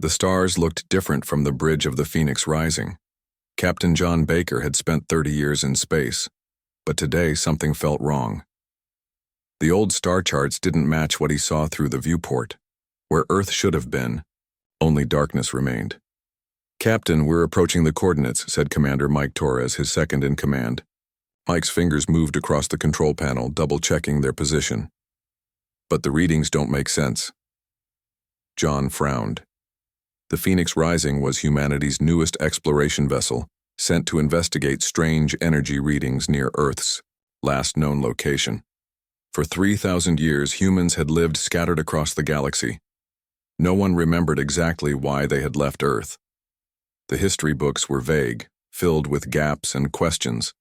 The stars looked different from the bridge of the Phoenix Rising. Captain John Baker had spent 30 years in space, but today something felt wrong. The old star charts didn't match what he saw through the viewport. Where Earth should have been, only darkness remained. "Captain, we're approaching the coordinates," said Commander Mike Torres, his second in command. Mike's fingers moved across the control panel, double-checking their position. "But the readings don't make sense." John frowned. The Phoenix Rising was humanity's newest exploration vessel, sent to investigate strange energy readings near Earth's last known location. For 3,000 years, humans had lived scattered across the galaxy. No one remembered exactly why they had left Earth. The history books were vague, filled with gaps and questions.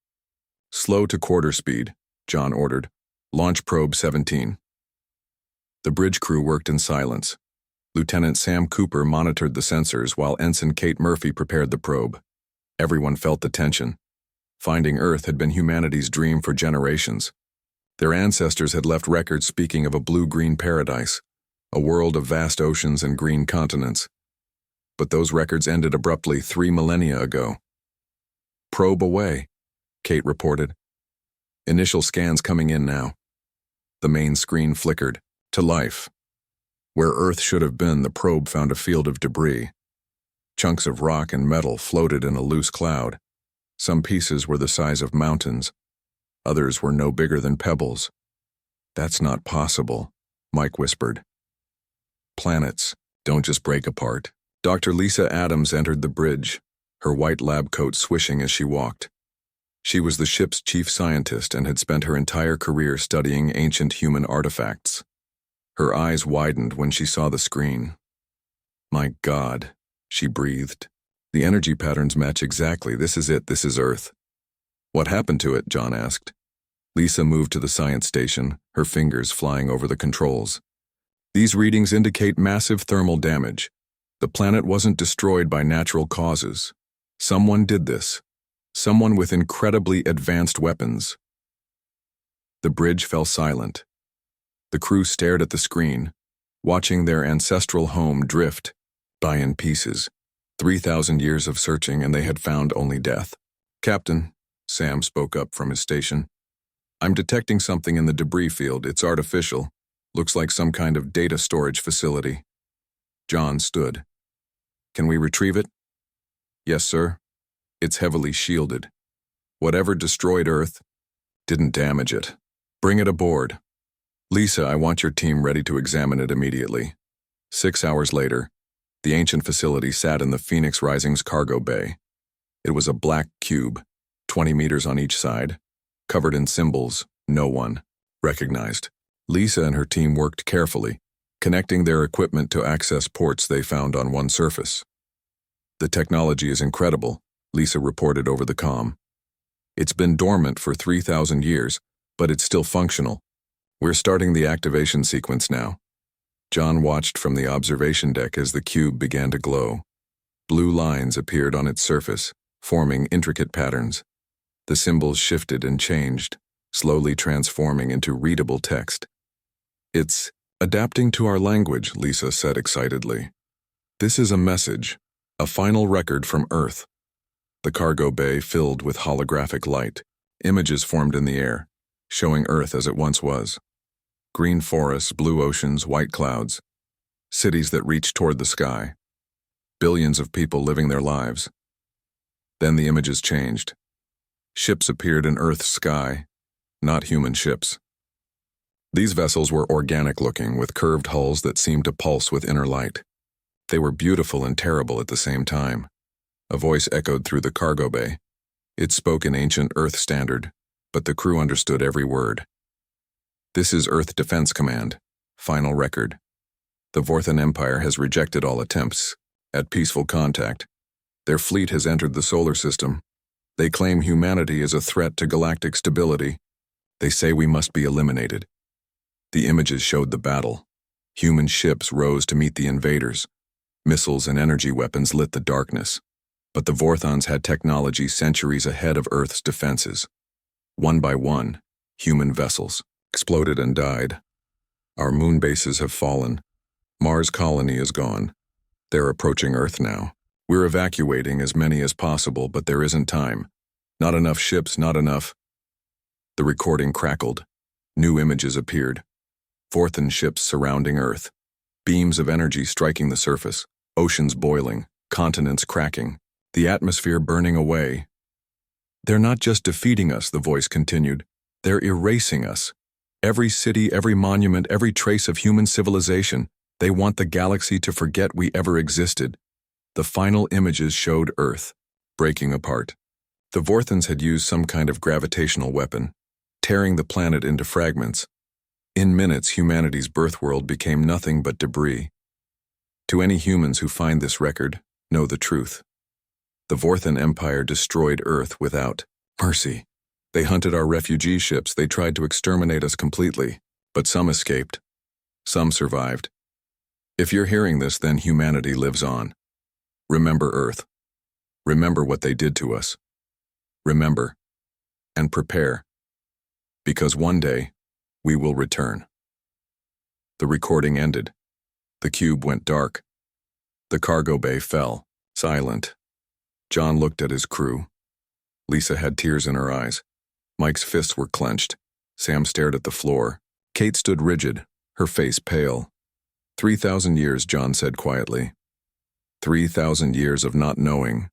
"Slow to quarter speed," John ordered. "Launch probe 17. The bridge crew worked in silence. Lieutenant Sam Cooper monitored the sensors while Ensign Kate Murphy prepared the probe. Everyone felt the tension. Finding Earth had been humanity's dream for generations. Their ancestors had left records speaking of a blue-green paradise, a world of vast oceans and green continents. But those records ended abruptly 3 millennia ago. "Probe away," Kate reported. "Initial scans coming in now." The main screen flickered to life. Where Earth should have been, the probe found a field of debris. Chunks of rock and metal floated in a loose cloud. Some pieces were the size of mountains. Others were no bigger than pebbles. "That's not possible," Mike whispered. "Planets don't just break apart." Dr. Lisa Adams entered the bridge, her white lab coat swishing as she walked. She was the ship's chief scientist and had spent her entire career studying ancient human artifacts. Her eyes widened when she saw the screen. "My God," she breathed. "The energy patterns match exactly. This is it. This is Earth." "What happened to it?" John asked. Lisa moved to the science station, her fingers flying over the controls. "These readings indicate massive thermal damage. The planet wasn't destroyed by natural causes. Someone did this. Someone with incredibly advanced weapons." The bridge fell silent. The crew stared at the screen, watching their ancestral home drift by in pieces. 3,000 years of searching, and they had found only death. "Captain," Sam spoke up from his station, "I'm detecting something in the debris field. It's artificial. Looks like some kind of data storage facility." John stood. "Can we retrieve it?" "Yes, sir. It's heavily shielded. Whatever destroyed Earth didn't damage it. Bring it aboard. Lisa, I want your team ready to examine it immediately." 6 hours later, the ancient facility sat in the Phoenix Rising's cargo bay. It was a black cube, 20 meters on each side, covered in symbols no one recognized. Lisa and her team worked carefully, connecting their equipment to access ports they found on one surface. "The technology is incredible," Lisa reported over the comm. "It's been dormant for 3,000 years, but it's still functional. We're starting the activation sequence now." John watched from the observation deck as the cube began to glow. Blue lines appeared on its surface, forming intricate patterns. The symbols shifted and changed, slowly transforming into readable text. "It's adapting to our language," Lisa said excitedly. "This is a message, a final record from Earth." The cargo bay filled with holographic light. Images formed in the air, showing Earth as it once was. Green forests, blue oceans, white clouds. Cities that reached toward the sky. Billions of people living their lives. Then the images changed. Ships appeared in Earth's sky, not human ships. These vessels were organic-looking, with curved hulls that seemed to pulse with inner light. They were beautiful and terrible at the same time. A voice echoed through the cargo bay. It spoke in ancient Earth standard, but the crew understood every word. "This is Earth Defense Command. Final record. The Vorthan Empire has rejected all attempts at peaceful contact. Their fleet has entered the solar system. They claim humanity is a threat to galactic stability. They say we must be eliminated." The images showed the battle. Human ships rose to meet the invaders. Missiles and energy weapons lit the darkness. But the Vorthons had technology centuries ahead of Earth's defenses. One by one, human vessels exploded and died. Our moon bases have fallen. Mars colony is gone. They're approaching Earth now. We're evacuating as many as possible, but there isn't time. Not enough ships, not enough. The recording crackled. New images appeared. Vorthan ships surrounding Earth. Beams of energy striking the surface. Oceans boiling. Continents cracking. The atmosphere burning away. They're not just defeating us, the voice continued. They're erasing us. Every city, every monument, every trace of human civilization. They want the galaxy to forget we ever existed. The final images showed Earth, breaking apart. The Vorthans had used some kind of gravitational weapon, tearing the planet into fragments. In minutes, humanity's birth world became nothing but debris. To any humans who find this record, know the truth. The Vorthan Empire destroyed Earth without mercy. They hunted our refugee ships, they tried to exterminate us completely, but some escaped. Some survived. If you're hearing this, then humanity lives on. Remember Earth. Remember what they did to us. Remember and prepare, because one day we will return. The recording ended. The cube went dark. The cargo bay fell, silent. John looked at his crew. Lisa had tears in her eyes. Mike's fists were clenched. Sam stared at the floor. Kate stood rigid, her face pale. 3,000 years, John said quietly. 3,000 years of not knowing,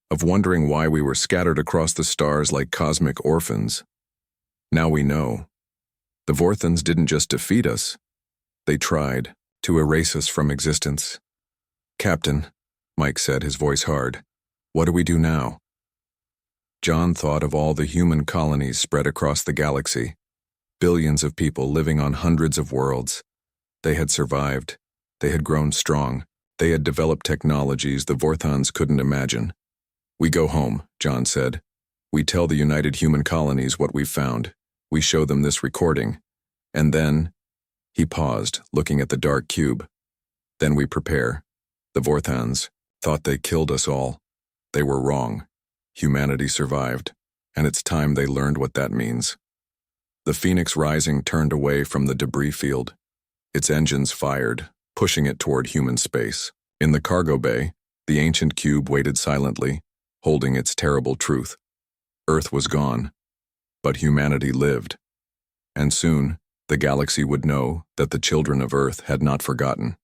of wondering why we were scattered across the stars like cosmic orphans. Now we know. The Vorthans didn't just defeat us. They tried to erase us from existence. Captain, Mike said, his voice hard. What do we do now? John thought of all the human colonies spread across the galaxy. Billions of people living on hundreds of worlds. They had survived. They had grown strong. They had developed technologies the Vorthans couldn't imagine. We go home, John said. We tell the United Human Colonies what we've found. We show them this recording. And then, he paused, looking at the dark cube. Then we prepare. The Vorthans thought they killed us all. They were wrong. Humanity survived, and it's time they learned what that means. The Phoenix Rising turned away from the debris field. Its engines fired, pushing it toward human space. In the cargo bay, the ancient cube waited silently, holding its terrible truth. Earth was gone, but humanity lived. And soon, the galaxy would know that the children of Earth had not forgotten.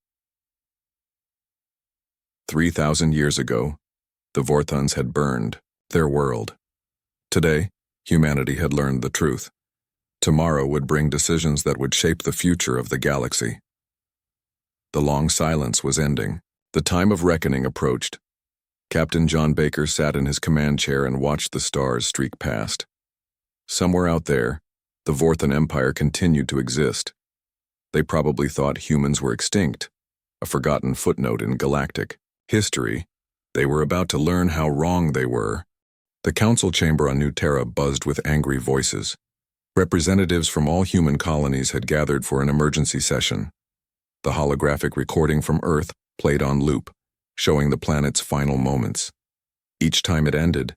3,000 years ago, the Vorthans had burned their world. Today, humanity had learned the truth. Tomorrow would bring decisions that would shape the future of the galaxy. The long silence was ending. The time of reckoning approached. Captain John Baker sat in his command chair and watched the stars streak past. Somewhere out there, the Vorthan Empire continued to exist. They probably thought humans were extinct, a forgotten footnote in galactic history. They were about to learn how wrong they were. The council chamber on New Terra buzzed with angry voices. Representatives from all human colonies had gathered for an emergency session. The holographic recording from Earth played on loop, showing the planet's final moments. Each time it ended,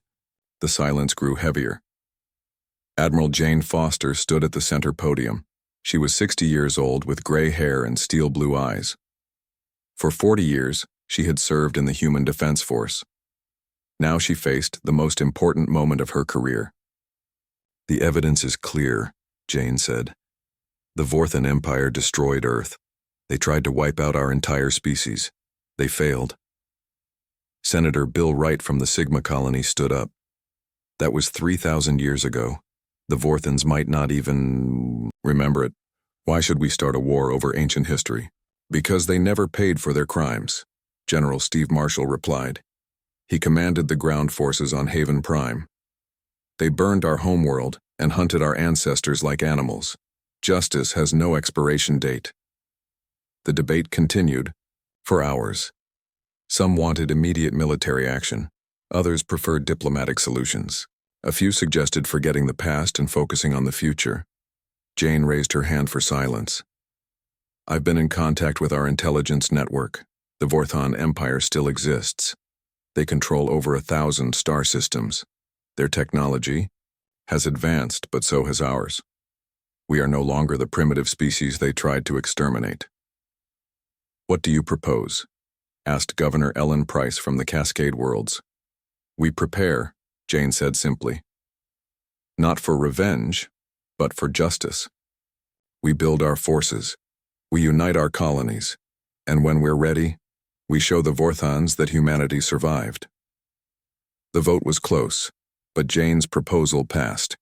the silence grew heavier. Admiral Jane Foster stood at the center podium. She was 60 years old with gray hair and steel blue eyes. For 40 years, she had served in the Human Defense Force. Now she faced the most important moment of her career. The evidence is clear, Jane said. The Vorthan Empire destroyed Earth. They tried to wipe out our entire species. They failed. Senator Bill Wright from the Sigma colony stood up. That was 3,000 years ago. The Vorthans might not even remember it. Why should we start a war over ancient history? Because they never paid for their crimes, General Steve Marshall replied. He commanded the ground forces on Haven Prime. They burned our homeworld and hunted our ancestors like animals. Justice has no expiration date. The debate continued for hours. Some wanted immediate military action. Others preferred diplomatic solutions. A few suggested forgetting the past and focusing on the future. Jane raised her hand for silence. I've been in contact with our intelligence network. The Vorthan Empire still exists. They control over 1,000 star systems. Their technology has advanced, but so has ours. We are no longer the primitive species they tried to exterminate. What do you propose? asked Governor Ellen Price from the Cascade Worlds. We prepare, Jane said simply. Not for revenge, but for justice. We build our forces. We unite our colonies. And when we're ready, we show the Vorthons that humanity survived. The vote was close, but Jane's proposal passed.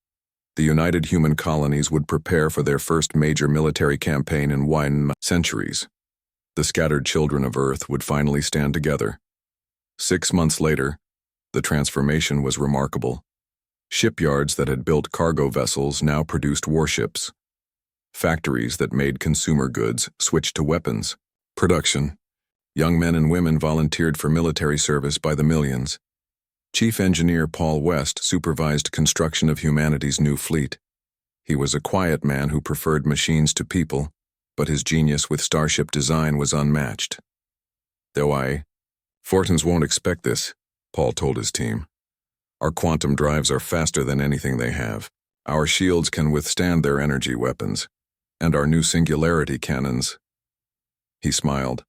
The united human colonies would prepare for their first major military campaign in centuries. The scattered children of Earth would finally stand together. 6 months later, the transformation was remarkable. Shipyards that had built cargo vessels now produced warships. Factories that made consumer goods switched to weapons. Production. Young men and women volunteered for military service by the millions. Chief Engineer Paul West supervised construction of humanity's new fleet. He was a quiet man who preferred machines to people, but his genius with starship design was unmatched. Vortons won't expect this, Paul told his team. Our quantum drives are faster than anything they have. Our shields can withstand their energy weapons, and our new singularity cannons. He smiled.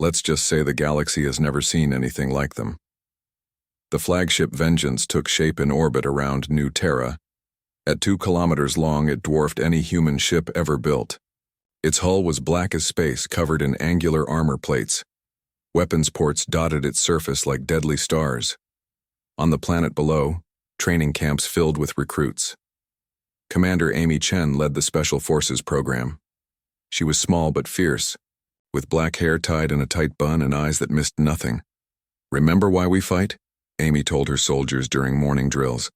Let's just say the galaxy has never seen anything like them. The flagship Vengeance took shape in orbit around New Terra. At 2 kilometers long, it dwarfed any human ship ever built. Its hull was black as space, covered in angular armor plates. Weapons ports dotted its surface like deadly stars. On the planet below, training camps filled with recruits. Commander Amy Chen led the Special Forces program. She was small but fierce, with black hair tied in a tight bun and eyes that missed nothing. Remember why we fight? Amy told her soldiers during morning drills.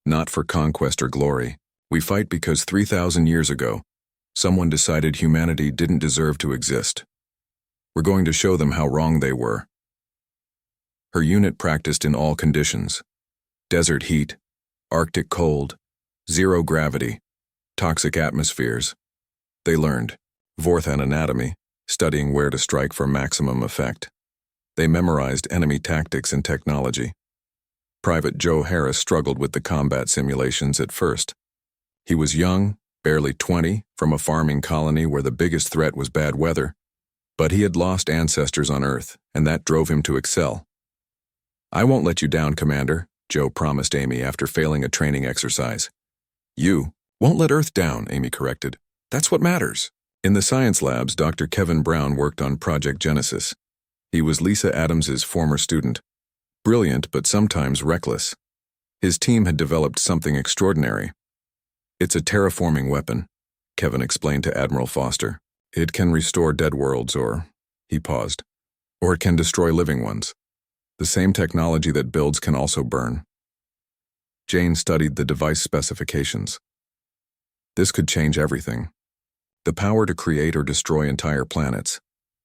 Not for conquest or glory. We fight because 3,000 years ago, someone decided humanity didn't deserve to exist. We're going to show them how wrong they were. Her unit practiced in all conditions. Desert heat, Arctic cold, zero gravity, toxic atmospheres. They learned Vorthon anatomy, studying where to strike for maximum effect. They memorized enemy tactics and technology. Private Joe Harris struggled with the combat simulations at first. He was young, barely 20, from a farming colony where the biggest threat was bad weather. But he had lost ancestors on Earth, and that drove him to excel. I won't let you down, Commander, Joe promised Amy after failing a training exercise. You won't let Earth down, Amy corrected. That's what matters. In the science labs, Dr. Kevin Brown worked on Project Genesis. He was Lisa Adams's former student. Brilliant, but sometimes reckless. His team had developed something extraordinary. It's a terraforming weapon, Kevin explained to Admiral Foster. It can restore dead worlds he paused, or it can destroy living ones. The same technology that builds can also burn. Jane studied the device specifications. This could change everything. The power to create or destroy entire planets.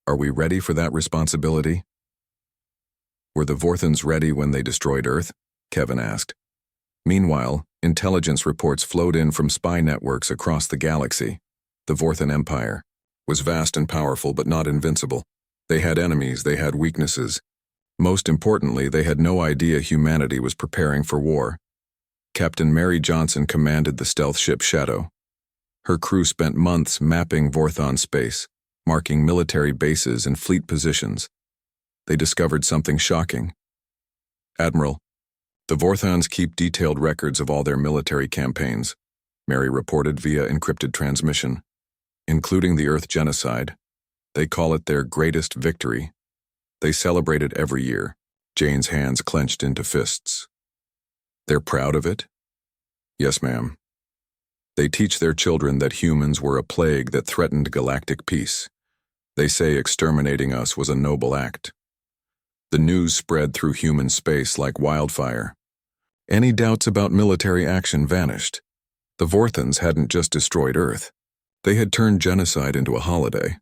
Are we ready for that responsibility? Were the Vorthons ready when they destroyed Earth? Kevin asked. Meanwhile, intelligence reports flowed in from spy networks across the galaxy. The Vorthon Empire was vast and powerful, but not invincible. They had enemies, they had weaknesses. Most importantly, they had no idea humanity was preparing for war. Captain Mary Johnson commanded the stealth ship Shadow. Her crew spent months mapping Vorthon space, marking military bases and fleet positions. They discovered something shocking. Admiral, the Vorthons keep detailed records of all their military campaigns, Mary reported via encrypted transmission, including the Earth genocide. They call it their greatest victory. They celebrate it every year. Jane's hands clenched into fists. They're proud of it? Yes, ma'am. They teach their children that humans were a plague that threatened galactic peace. They say exterminating us was a noble act. The news spread through human space like wildfire. Any doubts about military action vanished. The Vorthons hadn't just destroyed Earth. They had turned genocide into a holiday.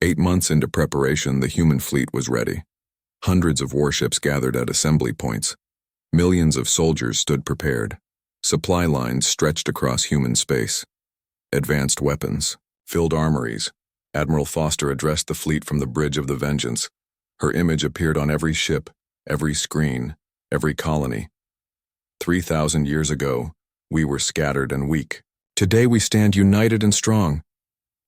8 months into preparation, the human fleet was ready. Hundreds of warships gathered at assembly points. Millions of soldiers stood prepared. Supply lines stretched across human space. Advanced weapons, filled armories. Admiral Foster addressed the fleet from the bridge of the Vengeance. Her image appeared on every ship, every screen, every colony. 3,000 years ago, we were scattered and weak. Today we stand united and strong.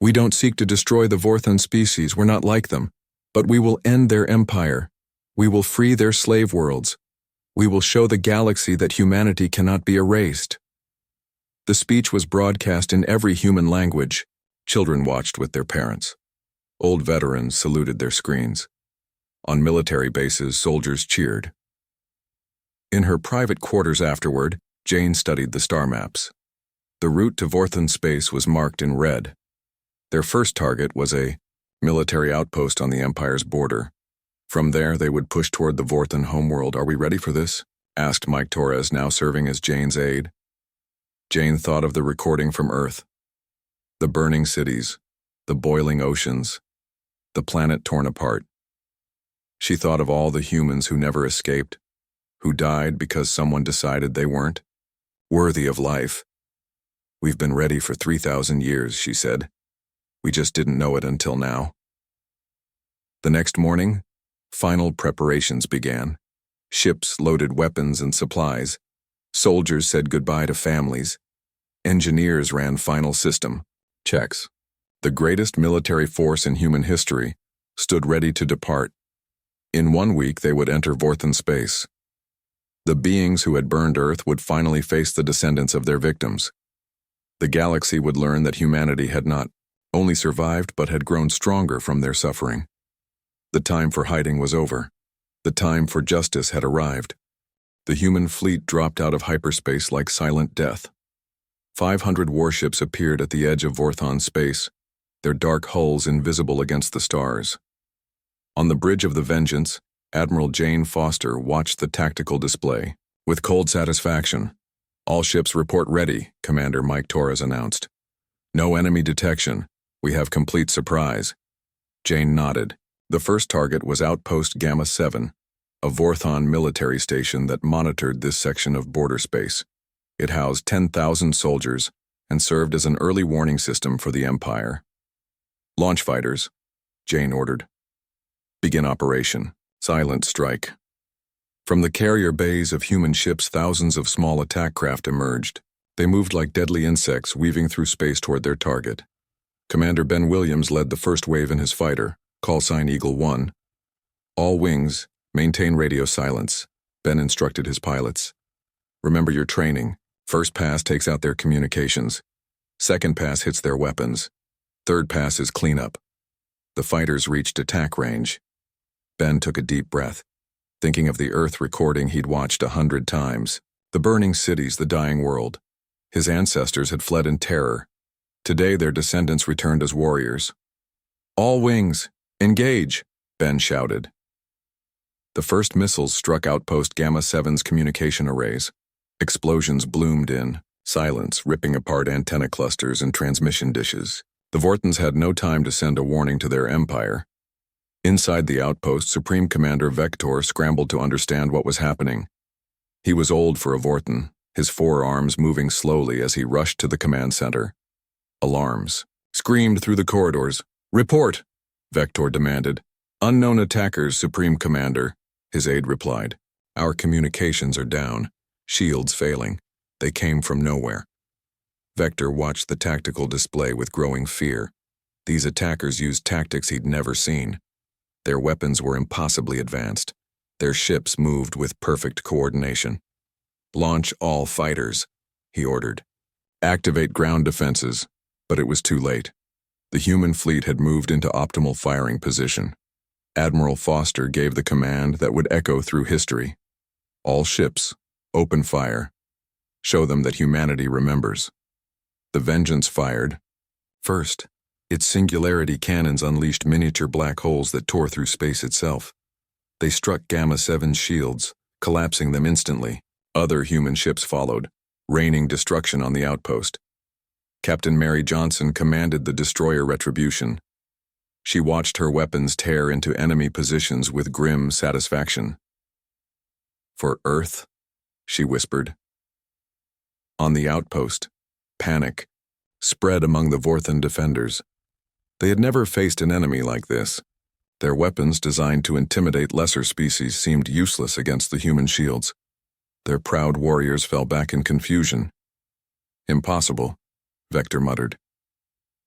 We don't seek to destroy the Vorthon species, we're not like them. But we will end their empire. We will free their slave worlds. We will show the galaxy that humanity cannot be erased. The speech was broadcast in every human language. Children watched with their parents. Old veterans saluted their screens. On military bases, soldiers cheered. In her private quarters afterward, Jane studied the star maps. The route to Vorthon space was marked in red. Their first target was a military outpost on the Empire's border. From there, they would push toward the Vorthon homeworld. "Are we ready for this?" asked Mike Torres, now serving as Jane's aide. Jane thought of the recording from Earth. The burning cities, the boiling oceans, the planet torn apart. She thought of all the humans who never escaped, who died because someone decided they weren't worthy of life. "We've been ready for 3,000 years, she said. "We just didn't know it until now." The next morning, final preparations began. Ships loaded weapons and supplies. Soldiers said goodbye to families. Engineers ran final system checks. The greatest military force in human history stood ready to depart. In 1 week, they would enter Vorthon space. The beings who had burned Earth would finally face the descendants of their victims. The galaxy would learn that humanity had not only survived but had grown stronger from their suffering. The time for hiding was over. The time for justice had arrived. The human fleet dropped out of hyperspace like silent death. 500 warships appeared at the edge of Vorthon space, their dark hulls invisible against the stars. On the bridge of the Vengeance, Admiral Jane Foster watched the tactical display. With cold satisfaction, "All ships report ready," Commander Mike Torres announced. "No enemy detection. We have complete surprise." Jane nodded. The first target was Outpost Gamma 7, a Vorthon military station that monitored this section of border space. It housed 10,000 soldiers and served as an early warning system for the Empire. "Launch fighters," Jane ordered. "Begin operation. Silent strike." From the carrier bays of human ships, thousands of small attack craft emerged. They moved like deadly insects, weaving through space toward their target. Commander Ben Williams led the first wave in his fighter, call sign Eagle 1. "All wings, maintain radio silence," Ben instructed his pilots. "Remember your training. First pass takes out their communications. Second pass hits their weapons. Third pass is cleanup." The fighters reached attack range. Ben took a deep breath, thinking of the Earth recording he'd watched 100 times. The burning cities, the dying world. His ancestors had fled in terror. Today their descendants returned as warriors. "All wings, engage," Ben shouted. The first missiles struck Outpost Gamma 7's communication arrays. Explosions bloomed in, silence ripping apart antenna clusters and transmission dishes. The Vorthons had no time to send a warning to their empire. Inside the outpost, Supreme Commander Vector scrambled to understand what was happening. He was old for a Vorthon, his forearms moving slowly as he rushed to the command center. Alarms screamed through the corridors. "Report," Vector demanded. "Unknown attackers, Supreme Commander," his aide replied. "Our communications are down. Shields failing. They came from nowhere." Vector watched the tactical display with growing fear. These attackers used tactics he'd never seen. Their weapons were impossibly advanced. Their ships moved with perfect coordination. "Launch all fighters," he ordered. "Activate ground defenses," but it was too late. The human fleet had moved into optimal firing position. Admiral Foster gave the command that would echo through history. "All ships, open fire. Show them that humanity remembers." The Vengeance fired. First, its singularity cannons unleashed miniature black holes that tore through space itself. They struck Gamma 7's shields, collapsing them instantly. Other human ships followed, raining destruction on the outpost. Captain Mary Johnson commanded the destroyer Retribution. She watched her weapons tear into enemy positions with grim satisfaction. "For Earth," she whispered. On the outpost, panic spread among the Vorthon defenders. They had never faced an enemy like this. Their weapons, designed to intimidate lesser species, seemed useless against the human shields. Their proud warriors fell back in confusion. "Impossible," Vector muttered.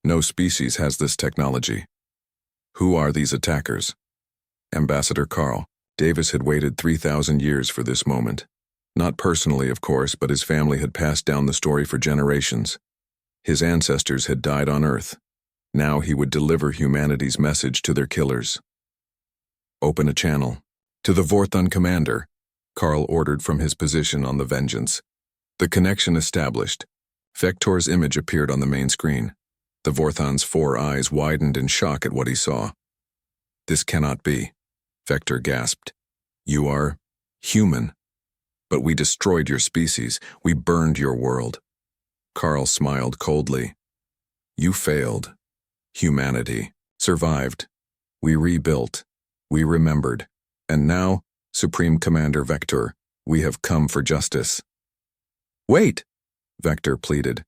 "No species has this technology. Who are these attackers?" Ambassador Carl. Davis had waited 3,000 years for this moment. Not personally, of course, but his family had passed down the story for generations. His ancestors had died on Earth. Now he would deliver humanity's message to their killers. Open a channel. To the Vorthon commander, Carl ordered from his position on the Vengeance. The connection established. Vector's image appeared on the main screen. The Vorthon's 4 eyes widened in shock at what he saw. "This cannot be," Vector gasped. "You are human. But we destroyed your species. We burned your world." Carl smiled coldly. "You failed. Humanity survived. We rebuilt. We remembered. And now, Supreme Commander Vector, we have come for justice." "Wait," Vector pleaded.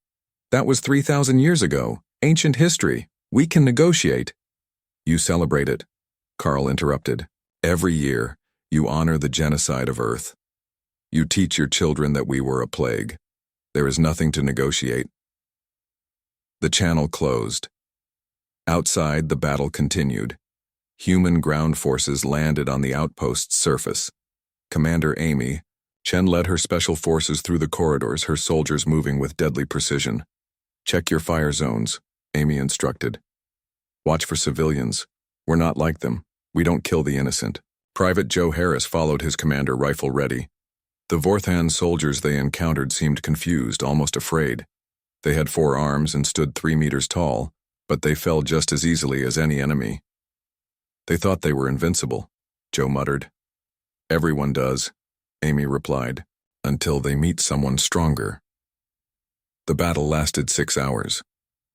"That was 3,000 years ago. Ancient history. We can negotiate." "You celebrate it," Carl interrupted. "Every year, you honor the genocide of Earth. You teach your children that we were a plague. There is nothing to negotiate." The channel closed. Outside, the battle continued. Human ground forces landed on the outpost's surface. Commander Amy, Chen led her special forces through the corridors, her soldiers moving with deadly precision. "Check your fire zones," Amy instructed. "Watch for civilians. We're not like them. We don't kill the innocent." Private Joe Harris followed his commander, rifle ready. The Vorthan soldiers they encountered seemed confused, almost afraid. They had 4 arms and stood 3 meters tall, but they fell just as easily as any enemy. "They thought they were invincible," Joe muttered. "Everyone does," Amy replied, "until they meet someone stronger." The battle lasted 6 hours.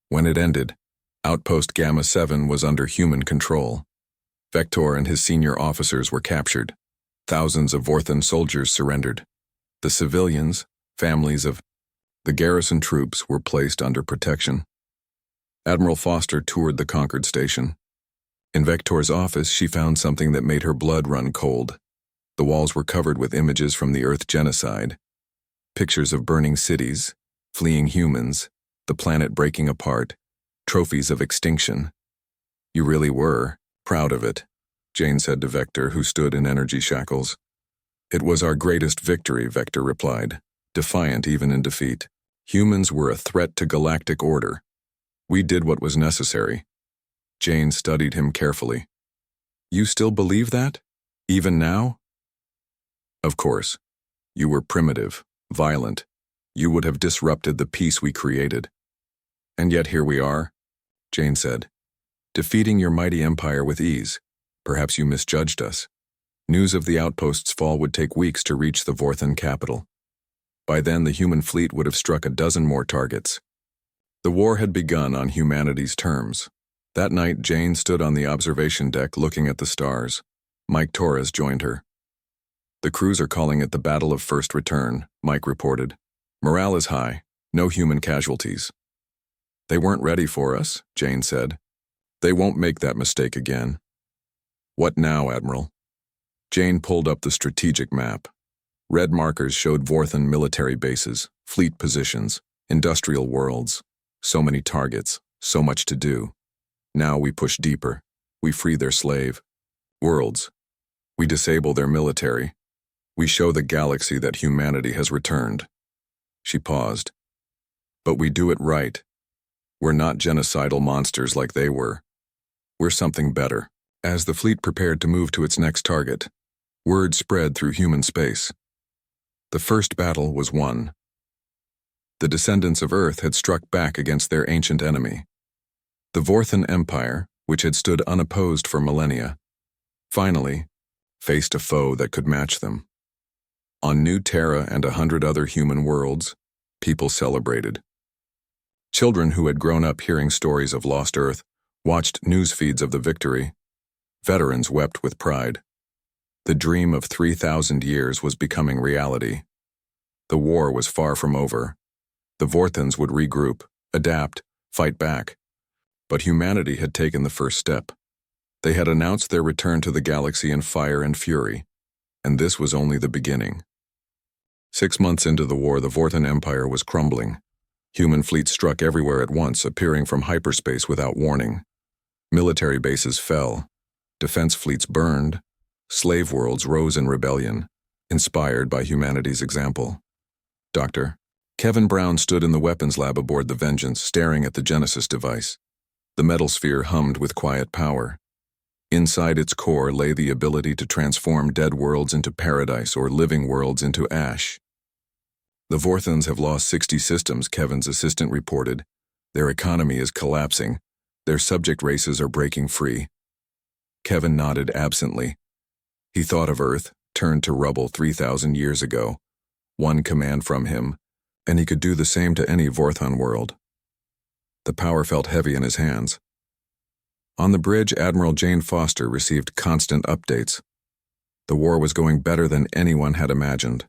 When it ended, Outpost Gamma 7 was under human control. Vector and his senior officers were captured. Thousands of Vorthan soldiers surrendered. The civilians, families of the garrison troops, were placed under protection. Admiral Foster toured the conquered station. In Vector's office, she found something that made her blood run cold. The walls were covered with images from the Earth genocide. Pictures of burning cities, fleeing humans, the planet breaking apart, trophies of extinction. "You really were proud of it," Jane said to Vector, who stood in energy shackles. "It was our greatest victory," Vector replied, defiant even in defeat. "Humans were a threat to galactic order. We did what was necessary." Jane studied him carefully. "You still believe that? Even now?" "Of course. You were primitive, violent. You would have disrupted the peace we created. And yet here we are," Jane said, "defeating your mighty empire with ease. Perhaps you misjudged us." News of the outpost's fall would take weeks to reach the Vorthan capital. By then, the human fleet would have struck a dozen more targets. The war had begun on humanity's terms. That night, Jane stood on the observation deck looking at the stars. Mike Torres joined her. "The crews are calling it the Battle of First Return," Mike reported. "Morale is high. No human casualties." "They weren't ready for us," Jane said. "They won't make that mistake again." "What now, Admiral?" Jane pulled up the strategic map. Red markers showed Vorthan military bases, fleet positions, industrial worlds. So many targets, so much to do. Now we push deeper. We free their slave worlds. We disable their military. We show the galaxy that humanity has returned. She paused. "But we do it right. We're not genocidal monsters like they were. We're something better." As the fleet prepared to move to its next target, word spread through human space. The first battle was won. The descendants of Earth had struck back against their ancient enemy. The Vorthan Empire, which had stood unopposed for millennia, finally faced a foe that could match them. On New Terra and 100 other human worlds, people celebrated. Children who had grown up hearing stories of lost Earth watched news feeds of the victory. Veterans wept with pride. The dream of 3,000 years was becoming reality. The war was far from over. The Vorthans would regroup, adapt, fight back. But humanity had taken the first step. They had announced their return to the galaxy in fire and fury, and this was only the beginning. 6 months into the war, the Vorthan Empire was crumbling. Human fleets struck everywhere at once, appearing from hyperspace without warning. Military bases fell. Defense fleets burned. Slave worlds rose in rebellion, inspired by humanity's example. Dr. Kevin Brown stood in the weapons lab aboard the Vengeance, staring at the Genesis device. The metal sphere hummed with quiet power. Inside its core lay the ability to transform dead worlds into paradise or living worlds into ash. The Vorthans have lost 60 systems, Kevin's assistant reported. Their economy is collapsing. Their subject races are breaking free. Kevin nodded absently. He thought of Earth, turned to rubble 3,000 years ago. One command from him, and he could do the same to any Vorthon world. The power felt heavy in his hands. On the bridge, Admiral Jane Foster received constant updates. The war was going better than anyone had imagined.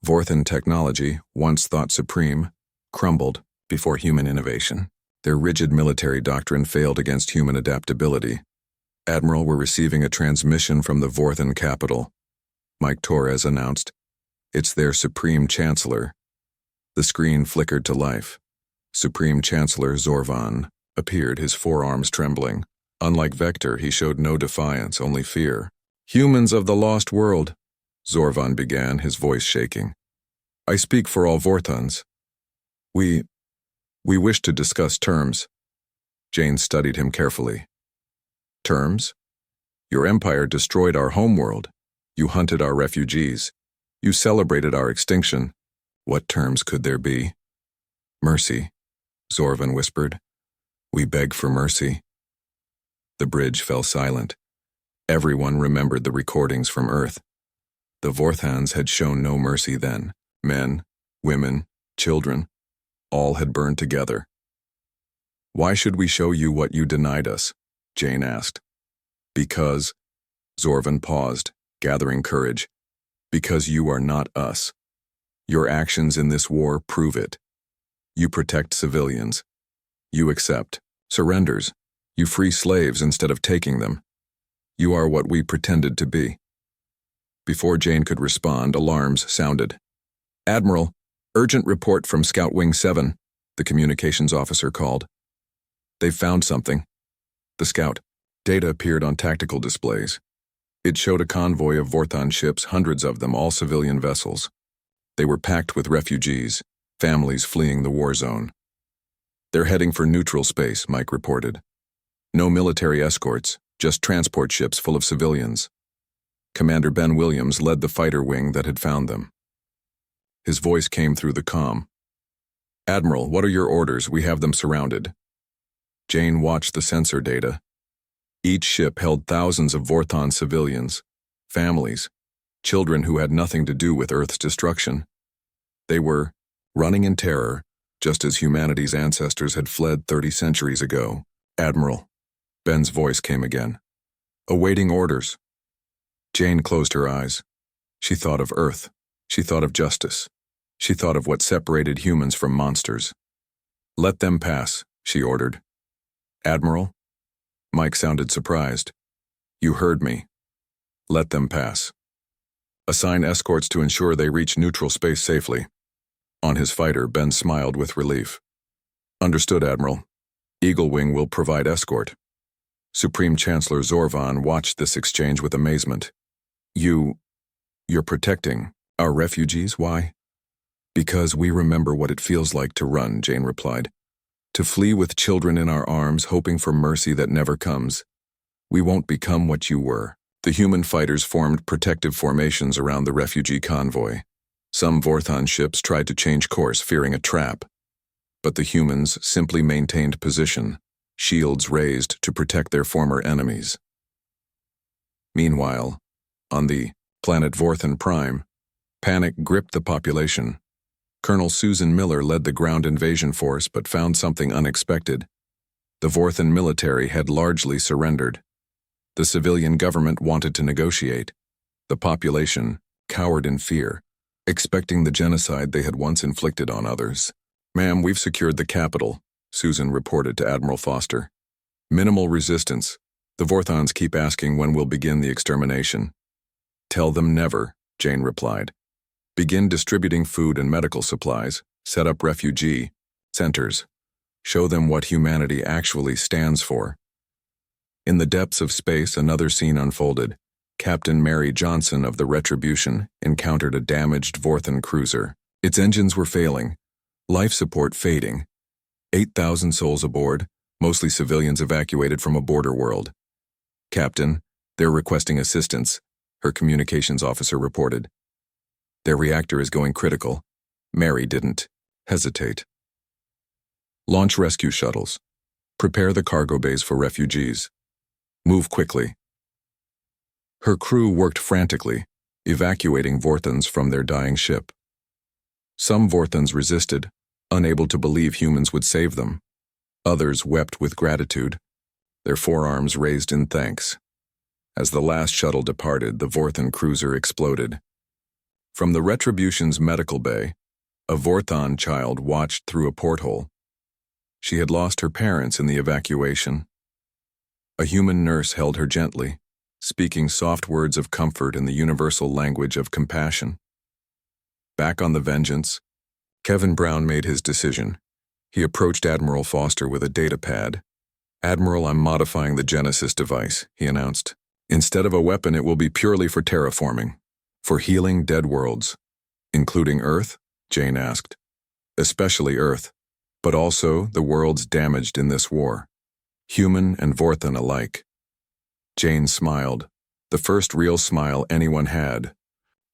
Vorthon technology, once thought supreme, crumbled before human innovation. Their rigid military doctrine failed against human adaptability. Admiral, we're receiving a transmission from the Vorthon capital. Mike Torres announced. It's their Supreme Chancellor. The screen flickered to life. Supreme Chancellor Zorvan appeared, his forearms trembling. Unlike Vector, he showed no defiance, only fear. Humans of the lost world, Zorvan began, his voice shaking. I speak for all Vorthons. We wish to discuss terms. Jane studied him carefully. Terms? Your empire destroyed our homeworld. You hunted our refugees. You celebrated our extinction. What terms could there be? Mercy, Zorvan whispered. We beg for mercy. The bridge fell silent. Everyone remembered the recordings from Earth. The Vorthans had shown no mercy then. Men, women, children, all had burned together. Why should we show you what you denied us? Jane asked. Because, Zorvan paused, gathering courage. Because you are not us. Your actions in this war prove it. You protect civilians. You accept surrenders. You free slaves instead of taking them. You are what we pretended to be. Before Jane could respond, alarms sounded. Admiral, urgent report from Scout Wing 7, the communications officer called. They've found something. The scout. Data appeared on tactical displays. It showed a convoy of Vorthon ships, hundreds of them, all civilian vessels. They were packed with refugees, families fleeing the war zone. They're heading for neutral space, Mike reported. No military escorts, just transport ships full of civilians. Commander Ben Williams led the fighter wing that had found them. His voice came through the comm. Admiral, what are your orders? We have them surrounded. Jane watched the sensor data. Each ship held thousands of Vorthon civilians, families, children who had nothing to do with Earth's destruction. They were running in terror, just as humanity's ancestors had fled 30 centuries ago. Admiral, Ben's voice came again. Awaiting orders. Jane closed her eyes. She thought of Earth. She thought of justice. She thought of what separated humans from monsters. Let them pass, she ordered. Admiral? Mike sounded surprised. You heard me. Let them pass. Assign escorts to ensure they reach neutral space safely. On his fighter, Ben smiled with relief. Understood, Admiral. Eagle Wing will provide escort. Supreme Chancellor Zorvan watched this exchange with amazement. You're protecting our refugees? Why? Because we remember what it feels like to run, Jane replied. To flee with children in our arms, hoping for mercy that never comes. We won't become what you were. The human fighters formed protective formations around the refugee convoy. Some Vorthon ships tried to change course, fearing a trap. But the humans simply maintained position, shields raised to protect their former enemies. Meanwhile, on the planet Vorthon Prime, panic gripped the population. Colonel Susan Miller led the ground invasion force but found something unexpected. The Vorthon military had largely surrendered. The civilian government wanted to negotiate. The population cowered in fear, expecting the genocide they had once inflicted on others. Ma'am, we've secured the capital, Susan reported to Admiral Foster. Minimal resistance. The Vorthons keep asking when we'll begin the extermination. Tell them never, Jane replied. Begin distributing food and medical supplies, set up refugee centers. Show them what humanity actually stands for. In the depths of space, another scene unfolded. Captain Mary Johnson of the Retribution encountered a damaged Vorthan cruiser. Its engines were failing, life support fading. 8,000 souls aboard, mostly civilians evacuated from a border world. "Captain, they're requesting assistance," her communications officer reported. "Their reactor is going critical." Mary didn't hesitate. "Launch rescue shuttles. Prepare the cargo bays for refugees. Move quickly." Her crew worked frantically, evacuating Vorthans from their dying ship. Some Vorthans resisted, unable to believe humans would save them. Others wept with gratitude, their forearms raised in thanks. As the last shuttle departed, the Vorthan cruiser exploded. From the Retribution's medical bay, a Vorthan child watched through a porthole. She had lost her parents in the evacuation. A human nurse held her gently, speaking soft words of comfort in the universal language of compassion. Back on the Vengeance, Kevin Brown made his decision. He approached Admiral Foster with a data pad. "Admiral, I'm modifying the Genesis device," he announced. "Instead of a weapon, it will be purely for terraforming, for healing dead worlds." "Including Earth?" Jane asked. "Especially Earth, but also the worlds damaged in this war, human and Vorthan alike." Jane smiled, the first real smile anyone had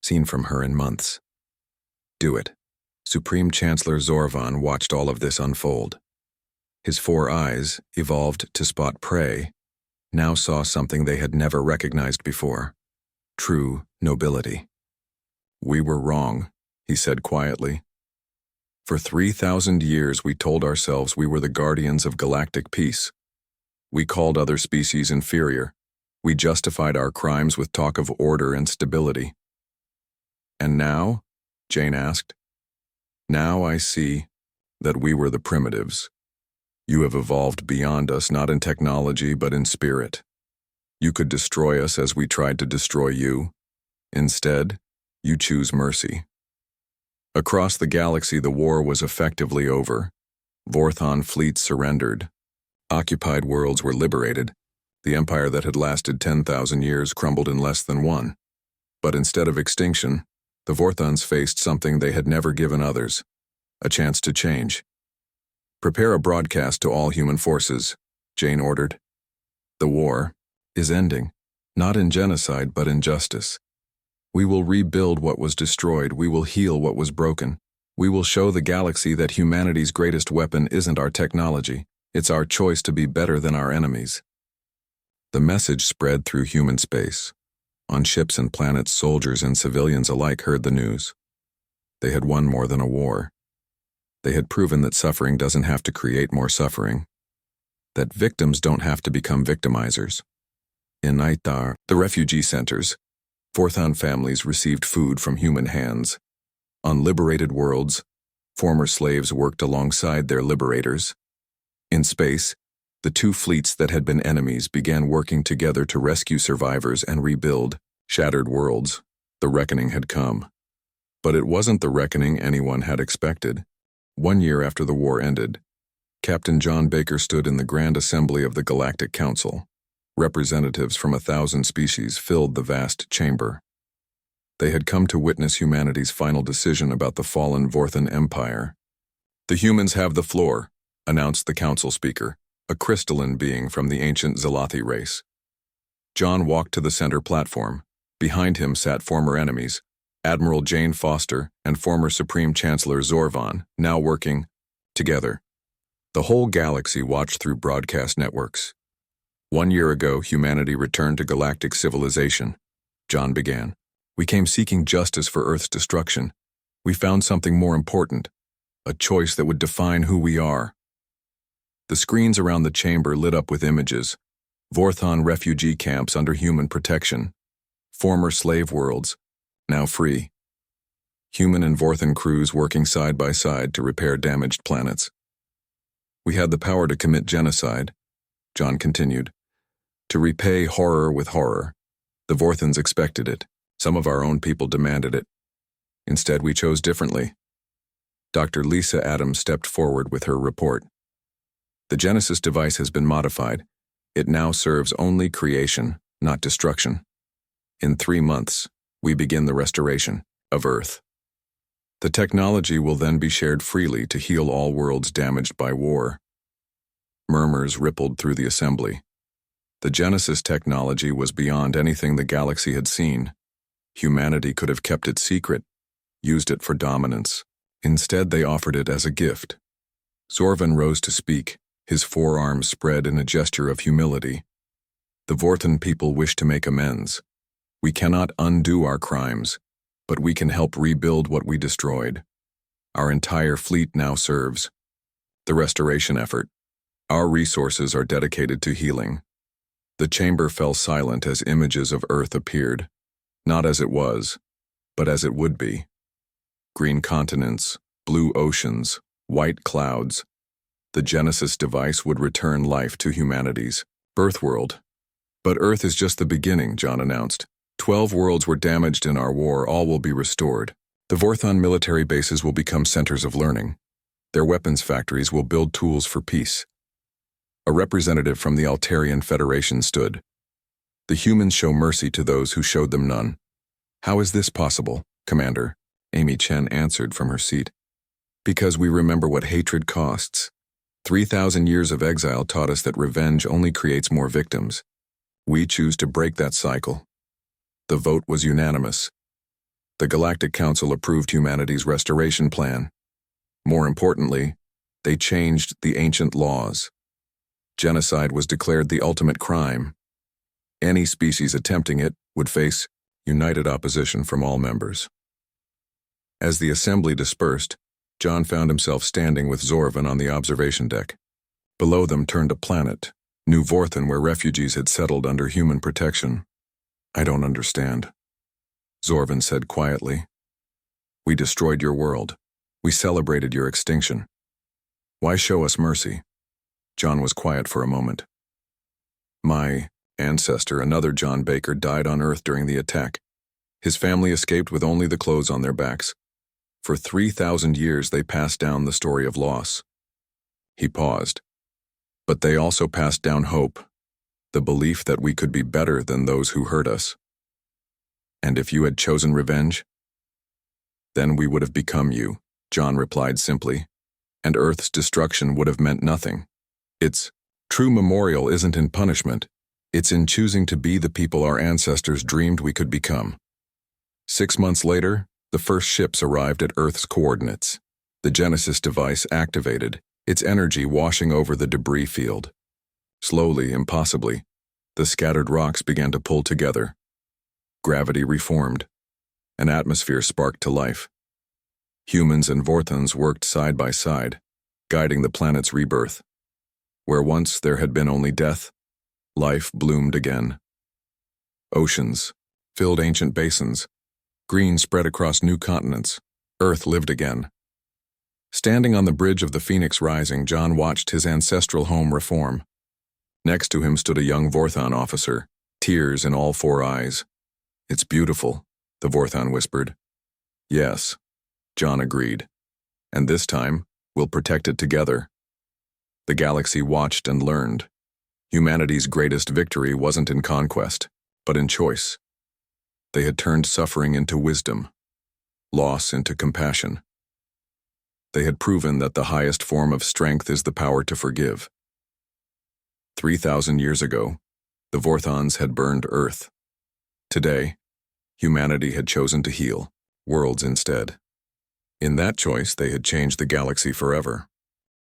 seen from her in months. "Do it." Supreme Chancellor Zorvan watched all of this unfold. His 4 eyes, evolved to spot prey, now saw something they had never recognized before: true nobility. "We were wrong," he said quietly. "For 3,000 years we told ourselves we were the guardians of galactic peace. We called other species inferior. We justified our crimes with talk of order and stability." "And now?" Jane asked. "Now I see that we were the primitives. You have evolved beyond us, not in technology but in spirit. You could destroy us as we tried to destroy you. Instead, you choose mercy." Across the galaxy, the war was effectively over. Vorthan fleets surrendered. Occupied worlds were liberated. The empire that had lasted 10,000 years crumbled in less than one. But instead of extinction, the Vorthans faced something they had never given others: a chance to change. "Prepare a broadcast to all human forces," Jane ordered. "The war is ending, not in genocide but in justice. We will rebuild what was destroyed. We will heal what was broken. We will show the galaxy that humanity's greatest weapon isn't our technology, it's our choice to be better than our enemies." The message spread through human space. On ships and planets, soldiers and civilians alike heard the news. They had won more than a war. They had proven that suffering doesn't have to create more suffering, that victims don't have to become victimizers. In Naitar, the refugee centers, Vorthan families received food from human hands. On liberated worlds, former slaves worked alongside their liberators. In space, the 2 fleets that had been enemies began working together to rescue survivors and rebuild shattered worlds. The reckoning had come. But it wasn't the reckoning anyone had expected. 1 year after the war ended, Captain John Baker stood in the Grand Assembly of the Galactic Council. Representatives from 1,000 species filled the vast chamber. They had come to witness humanity's final decision about the fallen Vorthan Empire. "The humans have the floor," announced the council speaker, a crystalline being from the ancient Zelathi race. John walked to the center platform. Behind him sat former enemies, Admiral Jane Foster and former Supreme Chancellor Zorvan, now working together. The whole galaxy watched through broadcast networks. 1 year ago, humanity returned to galactic civilization. John began. "We came seeking justice for Earth's destruction. We found something more important, a choice that would define who we are." The screens around the chamber lit up with images: Vorthan refugee camps under human protection, former slave worlds, now free, human and Vorthan crews working side by side to repair damaged planets. "We had the power to commit genocide," John continued, "to repay horror with horror. The Vorthans expected it. Some of our own people demanded it. Instead, we chose differently." Dr. Lisa Adams stepped forward with her report. "The Genesis device has been modified. It now serves only creation, not destruction. In 3 months, we begin the restoration of Earth. The technology will then be shared freely to heal all worlds damaged by war. Murmurs rippled through the assembly. The Genesis technology was beyond anything the galaxy had seen. Humanity could have kept it secret, used it for dominance. Instead, they offered it as a gift. Zorvan rose to speak, his forearms spread in a gesture of humility. The Vorthan people wish to make amends. We cannot undo our crimes, but we can help rebuild what we destroyed. Our entire fleet now serves the restoration effort. Our resources are dedicated to healing. The chamber fell silent as images of Earth appeared, not as it was, but as it would be. Green continents, blue oceans, white clouds. The Genesis device would return life to humanity's birth world. But Earth is just the beginning, John announced. 12 worlds were damaged in our war, all will be restored. The Vorthon military bases will become centers of learning. Their weapons factories will build tools for peace. A representative from the Altarian Federation stood. The humans show mercy to those who showed them none. How is this possible, Commander? Amy Chen answered from her seat. Because we remember what hatred costs. 3,000 years of exile taught us that revenge only creates more victims. We choose to break that cycle. The vote was unanimous. The Galactic Council approved humanity's restoration plan. More importantly, they changed the ancient laws. Genocide was declared the ultimate crime. Any species attempting it would face united opposition from all members. As the assembly dispersed, John found himself standing with Zorvan on the observation deck. Below them turned a planet, New Vorthan, where refugees had settled under human protection. I don't understand, Zorvan said quietly. We destroyed your world. We celebrated your extinction. Why show us mercy? John was quiet for a moment. My ancestor, another John Baker, died on Earth during the attack. His family escaped with only the clothes on their backs. For 3,000 years they passed down the story of loss. He paused. But they also passed down hope, the belief that we could be better than those who hurt us. And if you had chosen revenge, then we would have become you, John replied simply, and Earth's destruction would have meant nothing. Its true memorial isn't in punishment, it's in choosing to be the people our ancestors dreamed we could become. 6 months later, the first ships arrived at Earth's coordinates. The Genesis device activated, its energy washing over the debris field. Slowly, impossibly, the scattered rocks began to pull together. Gravity reformed. An atmosphere sparked to life. Humans and Vorthans worked side by side, guiding the planet's rebirth. Where once there had been only death, life bloomed again. Oceans filled ancient basins. Green spread across new continents. Earth lived again. Standing on the bridge of the Phoenix Rising, John watched his ancestral home reform. Next to him stood a young Vorthon officer, tears in all 4 eyes. It's beautiful, the Vorthon whispered. Yes, John agreed. And this time, we'll protect it together. The galaxy watched and learned. Humanity's greatest victory wasn't in conquest, but in choice. They had turned suffering into wisdom, loss into compassion. They had proven that the highest form of strength is the power to forgive. 3,000 years ago, the Vorthons had burned Earth. Today, humanity had chosen to heal worlds instead. In that choice, they had changed the galaxy forever.